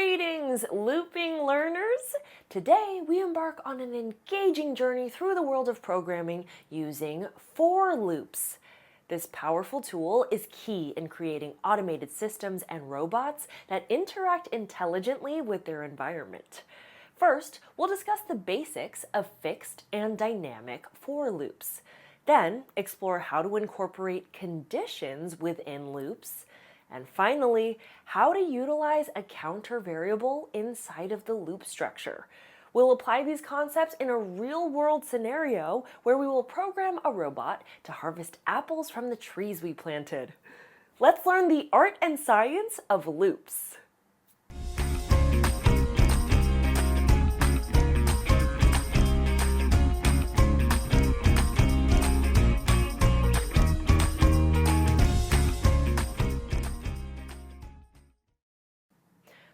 Greetings, looping learners! Today we embark on an engaging journey through the world of programming using for loops. This powerful tool is key in creating automated systems and robots that interact intelligently with their environment. First, we'll discuss the basics of fixed and dynamic for loops. Then, explore how to incorporate conditions within loops. And finally, how to utilize a counter variable inside of the loop structure. We'll apply these concepts in a real-world scenario where we will program a robot to harvest apples from the trees we planted. Let's learn the art and science of loops.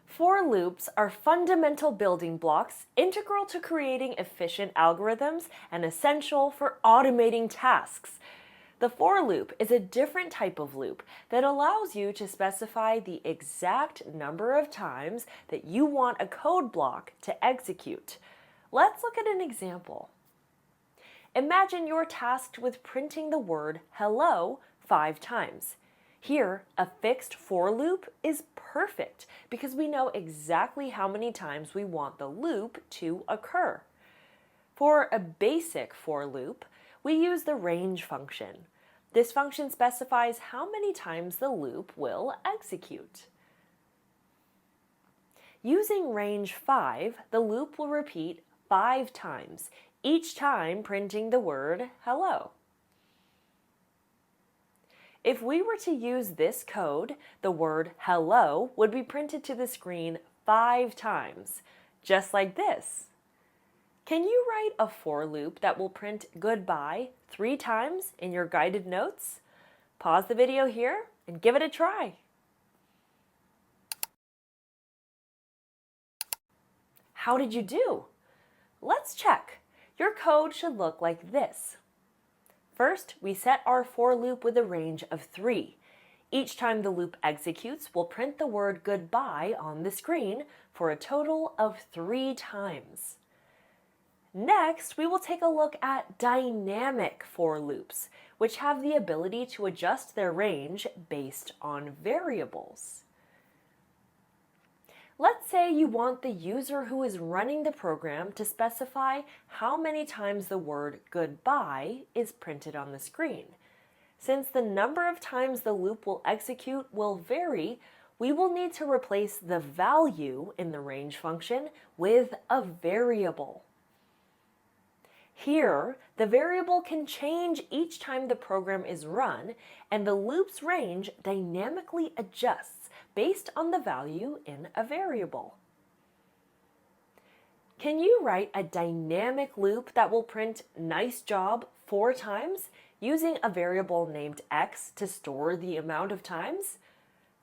For loops are fundamental building blocks integral to creating efficient algorithms and essential for automating tasks. The for loop is a different type of loop that allows you to specify the exact number of times that you want a code block to execute. Let's look at an example. Imagine you're tasked with printing the word hello 5 times. Here, a fixed for loop is perfect because we know exactly how many times we want the loop to occur. For a basic for loop, we use the range function. This function specifies how many times the loop will execute. Using range 5, the loop will repeat 5 times, each time printing the word hello. If we were to use this code, the word hello would be printed to the screen 5 times, just like this. Can you write a for loop that will print goodbye 3 times in your guided notes? Pause the video here and give it a try. How did you do? Let's check. Your code should look like this. First, we set our for loop with a range of 3. Each time the loop executes, we'll print the word goodbye on the screen for a total of 3 times. Next, we will take a look at dynamic for loops, which have the ability to adjust their range based on variables. Let's say you want the user who is running the program to specify how many times the word goodbye is printed on the screen. Since the number of times the loop will execute will vary, we will need to replace the value in the range function with a variable. Here, the variable can change each time the program is run, and the loop's range dynamically adjusts based on the value in a variable. Can you write a dynamic loop that will print nice job 4 times using a variable named x to store the amount of times?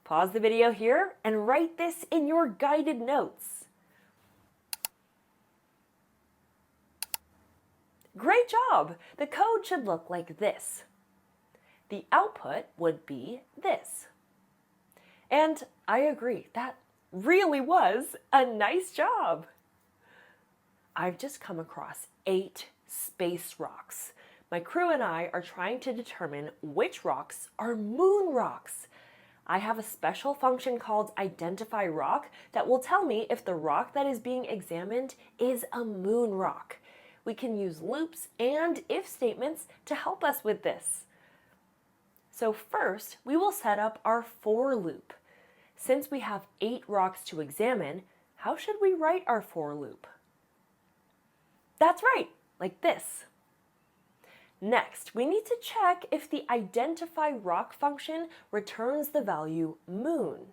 Pause the video here and write this in your guided notes. Great job! The code should look like this. The output would be this. And I agree, that really was a nice job. I've just come across 8 space rocks. My crew and I are trying to determine which rocks are moon rocks. I have a special function called identify rock that will tell me if the rock that is being examined is a moon rock. We can use loops and if statements to help us with this. So first, we will set up our for loop. Since we have 8 rocks to examine, how should we write our for loop? That's right, like this. Next, we need to check if the identify rock function returns the value moon.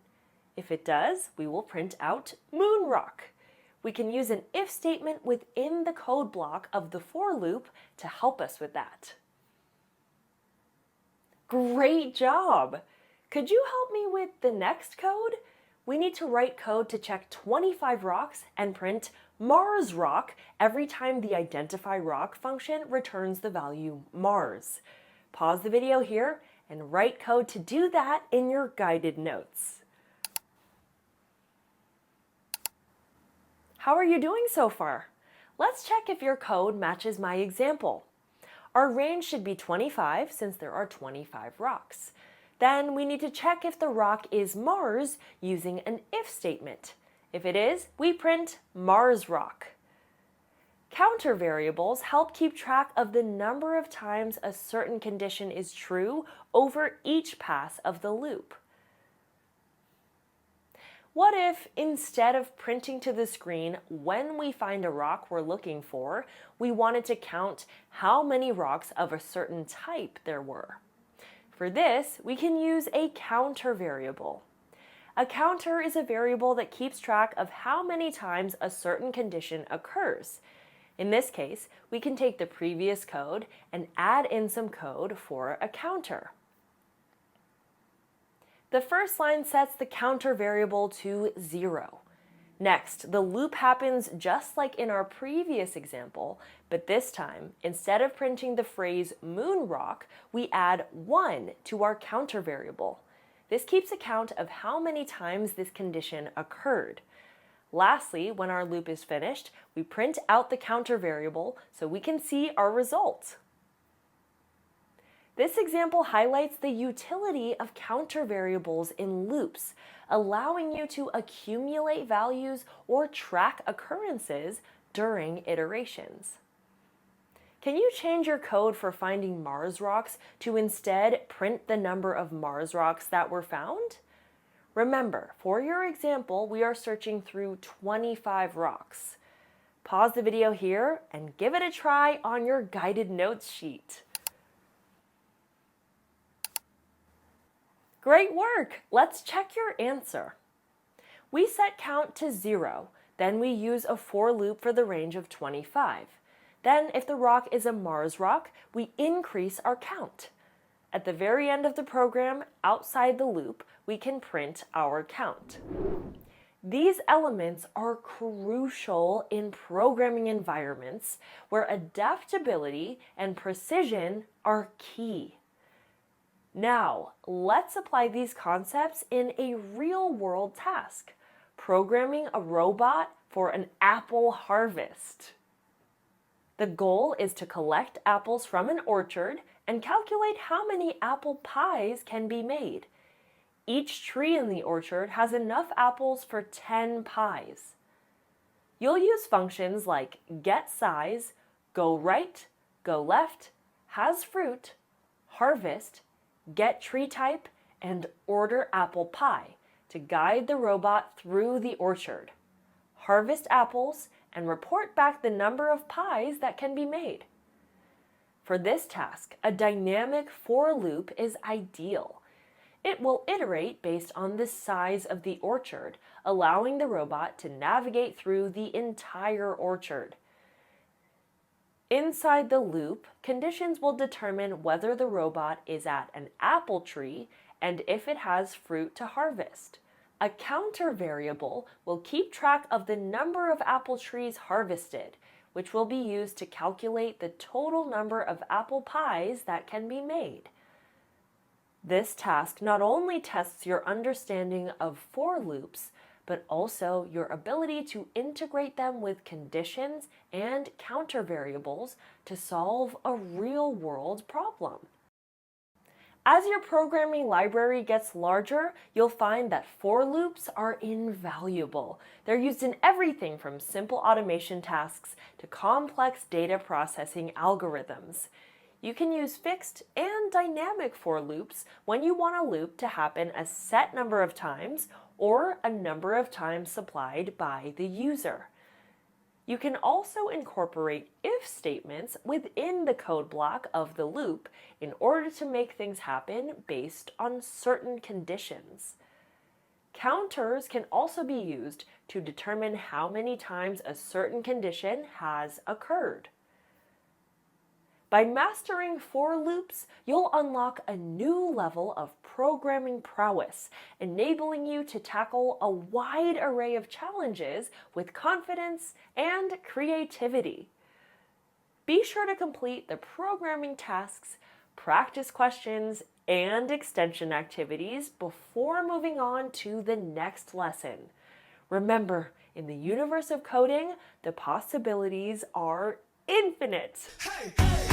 If it does, we will print out moon rock. We can use an if statement within the code block of the for loop to help us with that. Great job! Could you help me with the next code? We need to write code to check 25 rocks and print Mars rock every time the identify rock function returns the value Mars. Pause the video here and write code to do that in your guided notes. How are you doing so far? Let's check if your code matches my example. Our range should be 25 since there are 25 rocks. Then we need to check if the rock is Mars using an if statement. If it is, we print Mars rock. Counter variables help keep track of the number of times a certain condition is true over each pass of the loop. What if, instead of printing to the screen when we find a rock we're looking for, we wanted to count how many rocks of a certain type there were? For this, we can use a counter variable. A counter is a variable that keeps track of how many times a certain condition occurs. In this case, we can take the previous code and add in some code for a counter. The first line sets the counter variable to 0. Next, the loop happens just like in our previous example, but this time, instead of printing the phrase moon rock, we add 1 to our counter variable. This keeps account of how many times this condition occurred. Lastly, when our loop is finished, we print out the counter variable so we can see our result. This example highlights the utility of counter variables in loops, allowing you to accumulate values or track occurrences during iterations. Can you change your code for finding Mars rocks to instead print the number of Mars rocks that were found? Remember, for your example, we are searching through 25 rocks. Pause the video here and give it a try on your guided notes sheet. Great work! Let's check your answer. We set count to 0, then we use a for loop for the range of 25. Then, if the rock is a Mars rock, we increase our count. At the very end of the program, outside the loop, we can print our count. These elements are crucial in programming environments where adaptability and precision are key. Now, let's apply these concepts in a real-world task, programming a robot for an apple harvest. The goal is to collect apples from an orchard and calculate how many apple pies can be made. Each tree in the orchard has enough apples for 10 pies. You'll use functions like getSize, goRight, goLeft, hasFruit, harvest, getTreeType, and orderApplePie to guide the robot through the orchard, harvest apples, and report back the number of pies that can be made. For this task, a dynamic for loop is ideal. It will iterate based on the size of the orchard, allowing the robot to navigate through the entire orchard. Inside the loop, conditions will determine whether the robot is at an apple tree and if it has fruit to harvest. A counter variable will keep track of the number of apple trees harvested, which will be used to calculate the total number of apple pies that can be made. This task not only tests your understanding of for loops, but also your ability to integrate them with conditions and counter variables to solve a real-world problem. As your programming library gets larger, you'll find that for loops are invaluable. They're used in everything from simple automation tasks to complex data processing algorithms. You can use fixed and dynamic for loops when you want a loop to happen a set number of times or a number of times supplied by the user. You can also incorporate if statements within the code block of the loop in order to make things happen based on certain conditions. Counters can also be used to determine how many times a certain condition has occurred. By mastering for loops, you'll unlock a new level of programming prowess, enabling you to tackle a wide array of challenges with confidence and creativity. Be sure to complete the programming tasks, practice questions, and extension activities before moving on to the next lesson. Remember, In the universe of coding, the possibilities are infinite. Hey, hey.